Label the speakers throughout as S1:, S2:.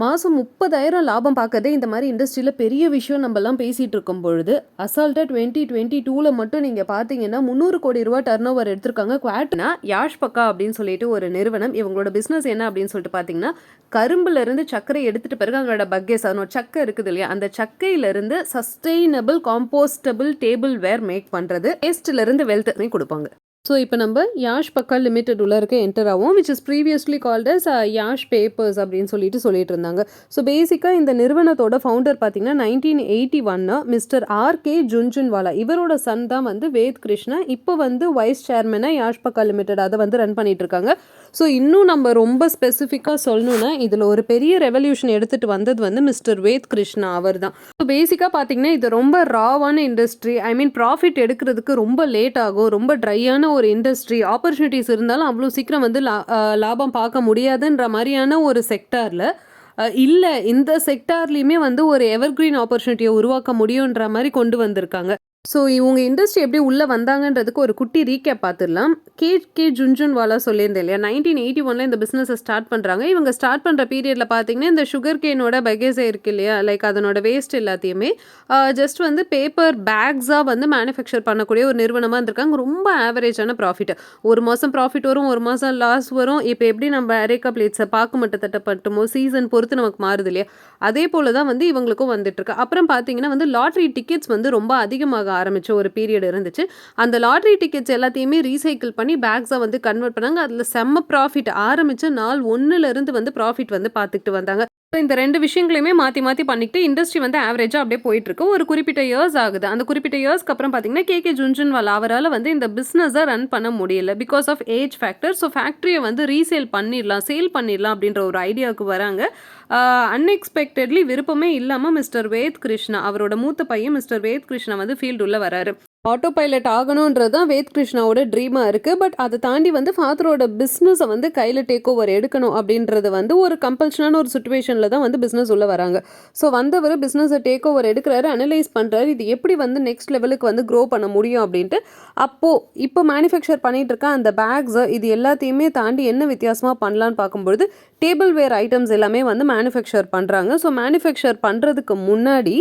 S1: மாசம் 30,000 லாபம் பார்க்கறதே இந்த மாரி இண்டஸ்ட்ரியில பெரிய விஷயம் நம்பலாம் பேசிட்டு இருக்கும் பொழுது, அசால்ட்டா 2022ல மட்டும் நீங்க பார்த்தீங்கன்னா, ரூ. 300 கோடி டர்ன் ஓவர் எடுத்திருக்காங்க. குவாட்னா யாஷ் பக்கா அப்படின்னு சொல்லிட்டு ஒரு நிறுவனம். இவங்களோட பிசினஸ் என்ன அப்படின்னு சொல்லிட்டு பார்த்தீங்கன்னா, கரும்புலருந்து சர்க்கரை எடுத்துட்டு பிறகு அதனோட பக்கேஸ் அதனோட சக்கை இருக்குது இல்லையா? அந்த சக்கையிலருந்து சஸ்டெய்னபிள் காம்போஸ்டபிள் டேபிள் வேர் மேக் பண்றது. வேஸ்ட்லருந்து வெல்த் குடுப்பாங்க. ஸோ இப்போ நம்ம யாஷ் பக்கா லிமிடெட் உள்ள இருக்க என்டர் ஆகும், which is previously called as ash papers அப்படின்னு சொல்லிட்டு இருந்தாங்க. ஸோ பேசிக்காக இந்த நிறுவனத்தோட ஃபவுண்டர் பார்த்தீங்கன்னா 1981 மிஸ்டர் ஆர்கே ஜுன்ஜுன்வாலா, இவரோட சன் தான் வந்து வேத் கிருஷ்ணா. இப்போ வந்து வைஸ் சேர்மனாக யாஷ் பக்கா லிமிடெட் அதை வந்து ரன் பண்ணிட்டு இருக்காங்க. ஸோ இன்னும் நம்ம ரொம்ப ஸ்பெசிஃபிக்காக சொல்லணும்னா இதில் ஒரு பெரிய ரெவல்யூஷன் எடுத்துகிட்டு வந்தது வந்து மிஸ்டர் வேத் கிருஷ்ணா அவர் தான். ஸோ பேசிக்காக பார்த்தீங்கன்னா இது ரொம்ப ராவான இண்டஸ்ட்ரி. ஐ மீன் ப்ராஃபிட் எடுக்கிறதுக்கு ரொம்ப லேட் ஆகும், ரொம்ப ட்ரையான ஒரு இண்டஸ்ட்ரி. ஆப்பர்ச்சுனிட்டிஸ் இருந்தாலும் அவ்வளோ சீக்கிரம் வந்து லாபம் பார்க்க முடியாதுன்ற மாதிரியான ஒரு செக்டாரில் இல்லை, இந்த செக்டார்லேயுமே வந்து ஒரு எவர்கிரீன் ஆப்பர்ச்சுனிட்டியை உருவாக்க முடியுன்ற மாதிரி கொண்டு வந்திருக்காங்க. ஸோ இவங்க இண்டஸ்ட்ரி எப்படி உள்ளே வந்தாங்கன்றதுக்கு ஒரு குட்டி ரீகேப் பார்த்துடலாம். கே ஜுன்ஜுன்வாலா சொல்லியிருந்தேன் இல்லையா, 1981 இந்த பிஸ்னஸை ஸ்டார்ட் பண்ணுறாங்க. இவங்க ஸ்டார்ட் பண்ணுற பீரியடில் பார்த்தீங்கன்னா இந்த சுகர் கேனோட பகேஸே இருக்குது இல்லையா, லைக் அதனோட வேஸ்ட் எல்லாத்தையுமே ஜஸ்ட் வந்து பேப்பர் பேக்ஸாக வந்து மேனுஃபேக்சர் பண்ணக்கூடிய ஒரு நிறுவனமாக இருந்திருக்காங்க. ரொம்ப ஆவரேஜான ப்ராஃபிட். ஒரு மாதம் ப்ராஃபிட் வரும், ஒரு மாதம் லாஸ் வரும். இப்போ எப்படி நம்ம அரேக்கா பிளேட்ஸை பாக்கு மட்டை தட்டப்பட்டுமோ சீசன் பொறுத்து நமக்கு மாறுது இல்லையா, அதே போல் தான் வந்து இவங்களுக்கும் வந்துட்டுருக்கு. அப்புறம் பார்த்தீங்கன்னா வந்து லாட்ரி டிக்கெட்ஸ் வந்து ரொம்ப அதிகமாக ஆரம்பிச்ச ஒரு பீரியட் இருந்துச்சு. அந்த லாட்ரி டிக்கெட்ஸ் எல்லாத்தையுமே ரீசைக்கிள் பண்ணி பேக்ஸாக வந்து கன்வெர்ட் பண்ணாங்க. அதில் செம்ம ப்ராஃபிட் ஆரம்பிச்ச நாள் 1லேருந்து வந்து ப்ராஃபிட் வந்து பார்த்துக்கிட்டு வந்தாங்க. இந்த ரெண்டு விஷயங்களையுமே மாற்றி மாற்றி பண்ணிக்கிட்டு இண்டஸ்ட்ரி வந்து ஆவரேஜாக அப்படியே போயிட்டு இருக்கு. ஒரு குறிப்பிட்ட இயர்ஸ் ஆகுது. அந்த குறிப்பிட்ட இயர்ஸ்க்கு அப்புறம் பார்த்தீங்கன்னா கே ஜுன்ஜுன்வாலா அவரால் வந்து இந்த பிஸ்னஸை ரன் பண்ண முடியல because of age factor. So ஃபேக்ட்ரியை வந்து ரீசேல் பண்ணிடலாம், சேல் பண்ணிடலாம் அப்படின்ற ஒரு ஐடியாவுக்கு வராங்க. அன்எக்ஸ்பெக்டட்லி விருப்பமே இல்லாமல் மிஸ்டர் வேத் கிருஷ்ணா, அவரோட மூத்த பையன் மிஸ்டர் வேத் கிருஷ்ணா வந்து ஃபீல்டு உள்ள வராரு. ஆட்டோ பைலட் ஆகணுன்றது தான் வேத் கிருஷ்ணாவோட ட்ரீமாக இருக்குது. பட் அதை தாண்டி வந்து ஃபாதரோட பிஸ்னஸை வந்து கையில் டேக் ஓவர் எடுக்கணும் அப்படின்றது வந்து ஒரு கம்பல்ஷனான ஒரு சுச்சுவேஷனில் தான் வந்து பிஸ்னஸ் உள்ள வராங்க. ஸோ வந்தவர் பிஸ்னஸை டேக் ஓவர் எடுக்கிறாரு, அனலைஸ் பண்ணுறாரு, இது எப்படி வந்து நெக்ஸ்ட் லெவலுக்கு வந்து க்ரோ பண்ண முடியும் அப்படின்ட்டு. அப்போது இப்போ மேனுஃபேக்சர் பண்ணிகிட்டு இருக்க அந்த பேக்ஸை இது எல்லாத்தையுமே தாண்டி என்ன வித்தியாசமாக பண்ணலான்னு பார்க்கும்பொழுது டேபிள் வேர் ஐட்டம்ஸ் எல்லாமே வந்து மேனுஃபேக்சர் பண்ணுறாங்க. ஸோ மேனுஃபேக்சர் பண்ணுறதுக்கு முன்னாடி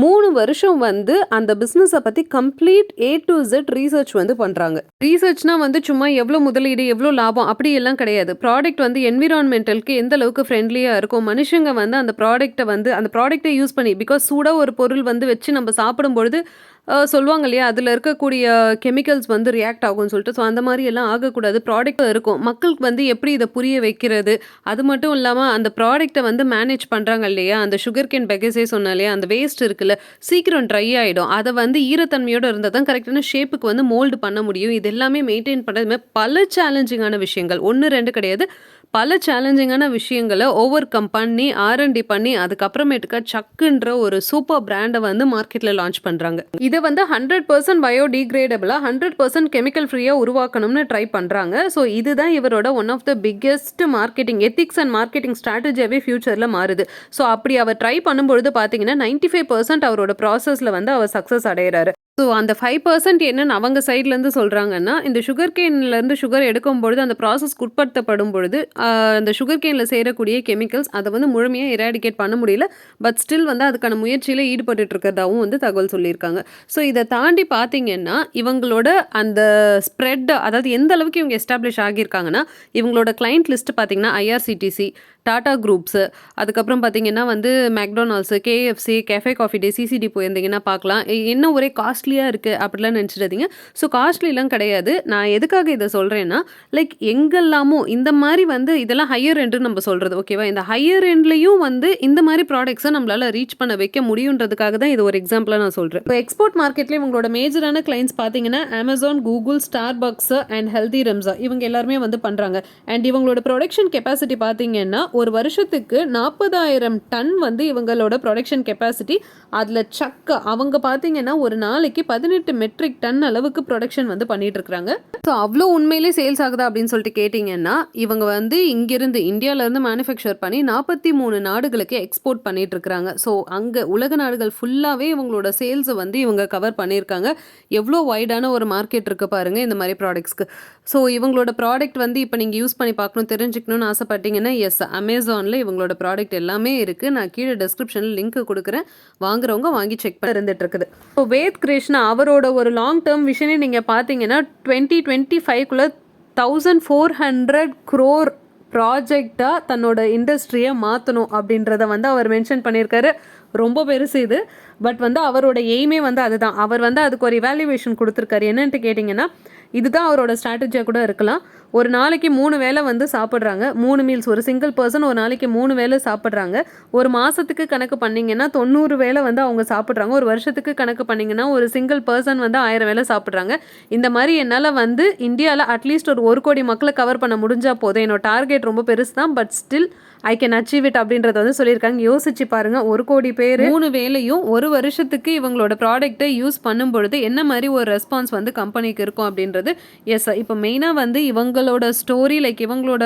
S1: 3 வருஷம் வந்து அந்த பிஸ்னஸை பற்றி complete A to Z research வந்து பண்ணுறாங்க. ரீசர்ச்னால் வந்து சும்மா எவ்வளோ முதலீடு எவ்வளோ லாபம் அப்படியெல்லாம் கிடையாது. ப்ராடக்ட் வந்து என்விரான்மெண்டலுக்கு எந்த அளவுக்கு ஃப்ரெண்ட்லியாக இருக்கும், மனுஷங்க வந்து அந்த ப்ராடக்ட்டை யூஸ் பண்ணி, பிகாஸ் சூடாக ஒரு பொருள் வந்து வச்சு நம்ம சாப்பிடும்பொழுது சொல்லுவாங்க இல்லையா, அதில் இருக்கக்கூடிய கெமிக்கல்ஸ் வந்து ரியாக்ட் ஆகும்னு சொல்லிட்டு. ஸோ அந்த மாதிரி எல்லாம் ஆகக்கூடாது. ப்ராடக்ட் இருக்கும், மக்களுக்கு வந்து எப்படி இதை புரிய வைக்கிறது, அது மட்டும் இல்லாமல் அந்த ப்ராடக்ட்டை வந்து மேனேஜ் பண்ணுறாங்க இல்லையா. அந்த சுகர் கேன் பெகஸே சொன்னா இல்லையா, அந்த வேஸ்ட் இருக்குல்ல சீக்கிரம் ட்ரை ஆகிடும். அதை வந்து ஈரத்தன்மையோடு இருந்தால் தான் கரெக்டான ஷேப்புக்கு வந்து மோல்டு பண்ண முடியும். இது எல்லாமே மெயின்டைன் பண்ணுறது பல சேலஞ்சிங்கான விஷயங்கள், 1 2 கிடையாது. பல சேலஞ்சிங்கான விஷயங்களை ஓவர் கம் பண்ணி R&D பண்ணி அதுக்கப்புறமேட்டுக்கா சக்குன்ற ஒரு சூப்பர் பிராண்டை வந்து மார்க்கெட்டில் லான்ச் பண்ணுறாங்க. இதை வந்து 100% பயோடிகிரேடபிளாக 100% கெமிக்கல் ஃப்ரீயாக உருவாக்கணும்னு ட்ரை பண்ணுறாங்க. ஸோ இதுதான் இவரோட one of the biggest marketing ethics and marketing ஸ்ட்ராட்டஜியாகவே ஃபியூச்சரில் மாறுது. ஸோ அப்படி அவர் ட்ரை பண்ணும்பொழுது பார்த்தீங்கன்னா 95% அவரோட ப்ராசஸில் வந்து அவர் சக்ஸஸ் அடைகிறாரு. ஸோ அந்த 5% என்னன்னு அவங்க சைட்லேருந்து சொல்கிறாங்கன்னா, இந்த சுகர் கேன்லேருந்து சுகர் எடுக்கும்பொழுது அந்த ப்ராசஸ்க்கு உட்படுத்தப்படும் பொழுது அந்த சுகர் கேனில் சேரக்கூடிய கெமிக்கல்ஸ் அதை வந்து முழுமையாக எராடிகேட் பண்ண முடியல. பட் ஸ்டில் வந்து அதுக்கான முயற்சியில் ஈடுபட்டு இருக்கிறதாவும் வந்து தகவல் சொல்லியிருக்காங்க. ஸோ இதை தாண்டி பார்த்தீங்கன்னா இவங்களோட அந்த ஸ்ப்ரெட், அதாவது எந்த அளவுக்கு இவங்க எஸ்டாப்ளிஷ் ஆகியிருக்காங்கன்னா, இவங்களோட கிளைண்ட் லிஸ்ட் பார்த்தீங்கன்னா IRCTC, டாடா குரூப்ஸு, அதுக்கப்புறம் பார்த்தீங்கன்னா வந்து McDonald's, KFC, cafe coffee day, CCD போயிருந்தீங்கன்னா பார்க்கலாம். என்ன ஒரே காஸ்ட்லியாக இருக்குது அப்படிலாம் நினச்சிடாதீங்க. ஸோ காஸ்ட்லிலாம் கிடையாது. நான் எதுக்காக இதை சொல்கிறேன்னா, லைக் எங்கெல்லாமோ இந்த மாதிரி வந்து இதெல்லாம் ஹையர் எண்டுன்னு நம்ம சொல்கிறது ஓகேவா. இந்த ஹையர் எண்ட்லேயும் வந்து இந்த மாதிரி ப்ராடக்ட்ஸை நம்மளால் ரீச் பண்ண வைக்க முடியுன்றதுக்காக தான் இது ஒரு எக்ஸாம்பிளாக நான் சொல்கிறேன். இப்போ எக்ஸ்போர்ட் மார்க்கெட்லேயே இவங்களோட மேஜரான கிளைண்ட்ஸ் பார்த்தீங்கன்னா Amazon, Google, Starbucks and healthy ரெம்ஸா, இவங்க எல்லாருமே வந்து பண்ணுறாங்க. அண்ட் இவங்களோட ப்ரொடக்ஷன் கெப்பாசிட்டி பார்த்தீங்கன்னா ஒரு வருஷத்துக்கு 40,000 டன் வந்து இவங்களோட ப்ரொடக்ஷன் கெப்பாசிட்டி. அதில் அவங்க பார்த்தீங்கன்னா ஒரு நாளைக்கு நாளைக்கு 18 மெட்ரிக் டன் அளவுக்கு ப்ரொடக்ஷன் வந்து பண்ணிட்டு இருக்காங்க. ஸோ அவ்வளோ உண்மையிலே சேல்ஸ் ஆகுதா அப்படின்னு சொல்லிட்டு கேட்டிங்கன்னா, இவங்க வந்து இங்கிருந்து இந்தியாவிலேருந்து மேனுஃபேக்சர் பண்ணி 43 நாடுகளுக்கு எக்ஸ்போர்ட் பண்ணிட்டு இருக்கிறாங்க. ஸோ அங்கே உலக நாடுகள் ஃபுல்லாகவே இவங்களோட சேல்ஸை வந்து இவங்க கவர் பண்ணியிருக்காங்க. எவ்வளோ வைடான ஒரு மார்க்கெட் இருக்குது பாருங்கள் இந்த மாதிரி ப்ராடக்ட்ஸ்க்கு. ஸோ இவங்களோட ப்ராடக்ட் வந்து இப்போ நீங்கள் யூஸ் பண்ணி பார்க்கணும், தெரிஞ்சுக்கணும்னு ஆசைப்பட்டீங்கன்னா எஸ், அமேசானில் இவங்களோட ப்ராடக்ட் எல்லாமே இருக்குது. நான் கீழே டிஸ்கிரிப்ஷனில் லிங்க் கொடுக்குறேன், வாங்குறவங்க வாங்கி செக் பண்ணி இருந்துட்டு இருக்குது. ஸோ வேத் கிருஷ்ணா அவரோட ஒரு லாங் டேர்ம் விஷனே நீங்கள் பார்த்தீங்கன்னா 2025குள்ளே 1400 crore ப்ராஜெக்டாக தன்னோட இண்டஸ்ட்ரியை மாற்றணும் அப்படின்றத வந்து அவர் மென்ஷன் பண்ணியிருக்காரு. ரொம்ப பெருசு இது. பட் வந்து அவரோட எய்மே வந்து அதுதான். அவர் வந்து அதுக்கு ஒரு இவாலுவேஷன் கொடுத்துருக்காரு. என்னன்ட்டு கேட்டிங்கன்னா, இதுதான் அவரோட ஸ்ட்ராட்டஜியாக கூட இருக்கலாம். ஒரு நாளைக்கு 3 வேளை வந்து சாப்பிட்றாங்க. 3 மீல்ஸ், ஒரு சிங்கிள் பர்சன் ஒரு நாளைக்கு 3 வேளை சாப்பிட்றாங்க. ஒரு மாதத்துக்கு கணக்கு பண்ணிங்கன்னா 90 வேளை வந்து அவங்க சாப்பிட்றாங்க. ஒரு வருஷத்துக்கு கணக்கு பண்ணிங்கன்னா ஒரு சிங்கிள் பர்சன் வந்து 1000 வேளை சாப்பிட்றாங்க. இந்த மாதிரி என்னால் வந்து இந்தியாவில் அட்லீஸ்ட் ஒரு கோடி மக்களை கவர் பண்ண முடிஞ்சால் போதும். என்னோட டார்கெட் ரொம்ப பெருசு தான், but still I can achieve it அப்படின்றத வந்து சொல்லியிருக்காங்க. யோசிச்சு பாருங்கள், 1 கோடி பேர் 3 வேளையும் ஒரு வருஷத்துக்கு இவங்களோட ப்ராடக்ட்டை யூஸ் பண்ணும் பொழுது என்ன மாதிரி ஒரு ரெஸ்பான்ஸ் வந்து கம்பெனிக்கு இருக்கும் அப்படின்றது. எஸ், இப்போ மெயினாக வந்து இவங்களோட ஸ்டோரி, லைக் இவங்களோட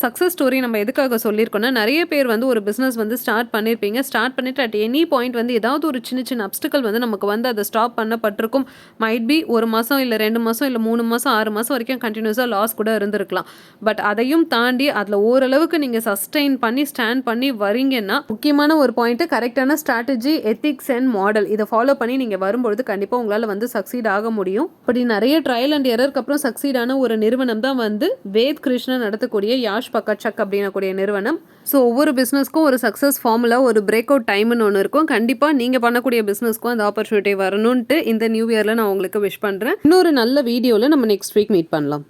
S1: சக்ஸஸ் ஸ்டோரி நம்ம எதுக்காக சொல்லியிருக்கோன்னா, நிறைய பேர் வந்து ஒரு பிஸ்னஸ் வந்து ஸ்டார்ட் பண்ணியிருப்பீங்க. ஸ்டார்ட் பண்ணிவிட்டு அட் எனி பாயிண்ட் வந்து ஏதாவது ஒரு சின்ன சின்ன அப்டிக்கல் வந்து நமக்கு வந்து அதை ஸ்டாப் பண்ணப்பட்டிருக்கும். மைட் பி 1 மாதம் இல்லை 2 மாதம் இல்லை 3 மாதம் 6 மாதம் வரைக்கும் கண்டினியூஸாக லாஸ் கூட இருந்திருக்கலாம். பட் அதையும் தாண்டி அதில் ஓரளவுக்கு நீங்கள் சஸ்டெயின் பண்ணி ஸ்டாண்ட் பண்ணி வரீங்கன்னா, முக்கியமான ஒரு பாயிண்ட் கரெக்டான ஸ்ட்ராட்டஜி, எத்திக்ஸ் அண்ட் மாடல், இதை ஃபாலோ பண்ணி நீங்கள் வரும்பொழுது கண்டிப்பாக உங்களால் வந்து சக்சீட் ஆக முடியும். அப்படி நிறைய ட்ரையல் அண்ட் எரருக்கு அப்புறம் சக்சீட் ஆன ஒரு நிறுவனம் தான் வந்து வேத் கிருஷ்ணா நடத்தக்கூடிய யாஷ் பக்கா சக் அப்படின்னக்கூடிய நிறுவனம். ஸோ ஒவ்வொரு பிஸ்னஸ்க்கும் ஒரு சக்ஸஸ் ஃபார்முலா, ஒரு பிரேக் அவுட் டைம்னு ஒன்று இருக்கும். கண்டிப்பாக நீங்கள் பண்ணக்கூடிய பிஸ்னஸ்க்கும் அந்த ஆப்பர்ச்சுனிட்டி வரணும்ன்ட்டு இந்த நியூ இயரில் நான் உங்களுக்கு விஷ் பண்ணுறேன். இன்னொரு நல்ல வீடியோவில் நம்ம நெக்ஸ்ட் வீக் மீட் பண்ணலாம்.